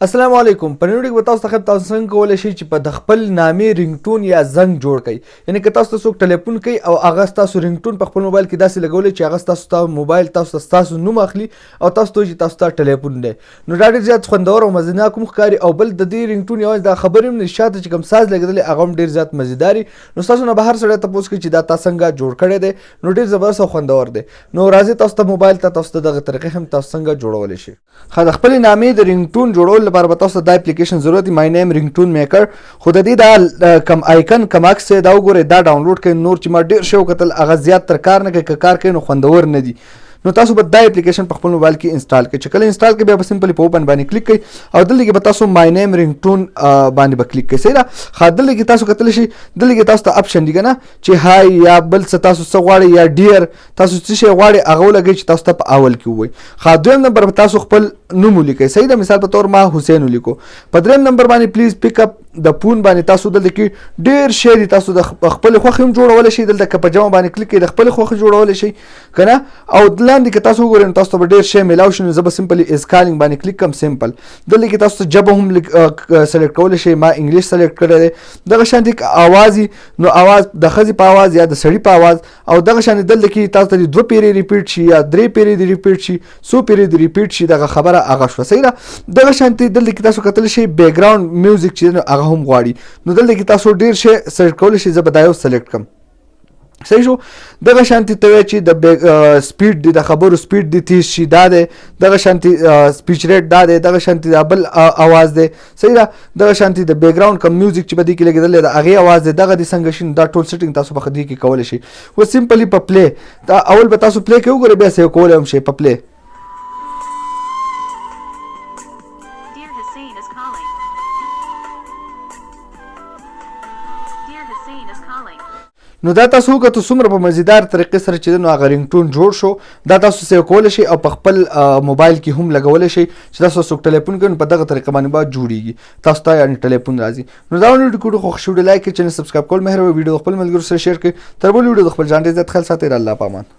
السلام علیکم. په نن ورځ به تاسو ته تاسو څنګه کولی شئ چې په خپل نامې رینګټون یا زنګ جوړ کړئ. یعنې که تاسو ته څوک ټلیفون کوي او هغه ستاسو رینګټون په خپل موبایل کې داسې لګولی چې هغه ستاسو موبایل تاسو ته ستاسو نوم اخلي او تاسو ته وایي چې تاسو ته ټلیفون دی، نو دا ډېر زیات خوندور او مزېدار هم ښکاري. او بل د دې رینګټون یوازې دا خبرې هم نه شاته چې کوم ساز لګېدلی هغه هم ډېر زیات مزېدار وي. نو ستاسو نه به هر سړی تپوس کوي چې دا تا څنګه جوړ کړی دی، نو ډېر زبردست او خوندور دی. نو راځئ تاسو ته موبایل ته تاسو ته دغه طریقې هم تاسو څنګه جوړولی شئ. ښه، د خپلې نامې د رینګټون جوړولو لپاره به تاسو ته دا اپلیکیشن ضرورت دی، مای نیم رینګټون میکر. خو د دې دا کم آیکن کم عکس دی دا وګورئ، دا ډاونلوډ کړئ. نور چې ما ډېر شی وکتل هغه زیات تر کار نه کوي، که کار کوي نو خوندور نه دي. نو تاسو به دا اپلیکیشن په خپل موبایل کې انسټال کړئ. چې کله انسټال کړئ بیا به سمپلی په اوپن باندې کلیک کړئ او دلته کې به تاسو مای نیم رینګټون باندې به کلیک کړئ. صحیح ده. ښه، دلته کې تاسو کتلی شئ، دلته کې تاسو ته اپشن دي که نه چې های یا بل څه تاسو څه غواړئ یا ډیر تاسو څه شی غواړئ هغه ولګئ چې تاسو ته په اول کې ووایي. ښه، دویم نمبر به تاسو خپل نوم ولیکئ. صحیح ده. مثال په طور ما حسین ولیکو. په دریم نمبر باندې پلیز پیک اپ د فون باندې تاسو دلته کې ډیر شی دي، تاسو د خپل خوښې هم جوړولی شئ. دلته که په جمع باندې کلیک کړئ د خپل خوښې جوړولی شئ که نه. او لاندې که تاسو وګورئ نو تاسو ته به ډېر شی میلاو شي. نو زه به سمپلی اسکالینګ باندې کلیک کړم. سمپل دلته کې تاسو ته ژبه هم سلیکټ کولی شئ. ما انګلیش سلیکټ کړی دی. دغه شانتې که اواز وي نو اواز د ښځې په اواز یا د سړي په اواز. او دغه شانتې دلته کې تاسو ته 2 پیرې ریپیټ شي یا 3 پیرې دې ریپیټ شي، 100 پیرې دې ریپیټ شي، دغه خبره هغه شوه. صحیح ده. دغه شانتې دلته کې تاسو کتلی شئ بیک ګراوند میوزیک چې دی هغه هم غواړي. نو دلته کې تاسو ډېر شی سلیکټ کولی شئ. زه به دا یو سلیکټ کړم. صحیح شو. دغه شانتې ته وایي چې د سپیډ دی، د خبرو سپیډ دی تیز شي، دا دی. دغه شانتې سپیچ ریټ دا دی. دغه شانتې دا بل اواز دی. صحیح ده. دغه شانتې د بیک ګراوند کم میوزیک چې به دې کې لګېدلی د هغې اواز دی، دغه دې څنګه شي. دا ټول سیټینګ تاسو په دې کې کولی شئ. اوس سمپلي په پلی دا اول به تاسو پلی کوئ، وګورئ بیا سیو کولی هم شئ په پلی. نو دا تاسو وکتو څومره په مزیدار طریقې سره چې دی نو هغه رینګټون جوړ شو. دا تاسو سیو کولی شئ او په خپل موبایل کې هم لګولی شئ. چې تاسو څوک ټلیفون کوي نو په دغه طریقه باندې به جوړیږي، تاسو ته یعنې ټلیفون راځي. نو دا ویډیو کوډ خوښ شوی لایک کړئ، چینل سبسکرایب کول مهرباني، ویډیو خپل ملګرو سره شیر کړئ. تر بل ویډیو د خپل ځان ډېر زیات خیال ساتئ. الله پامان.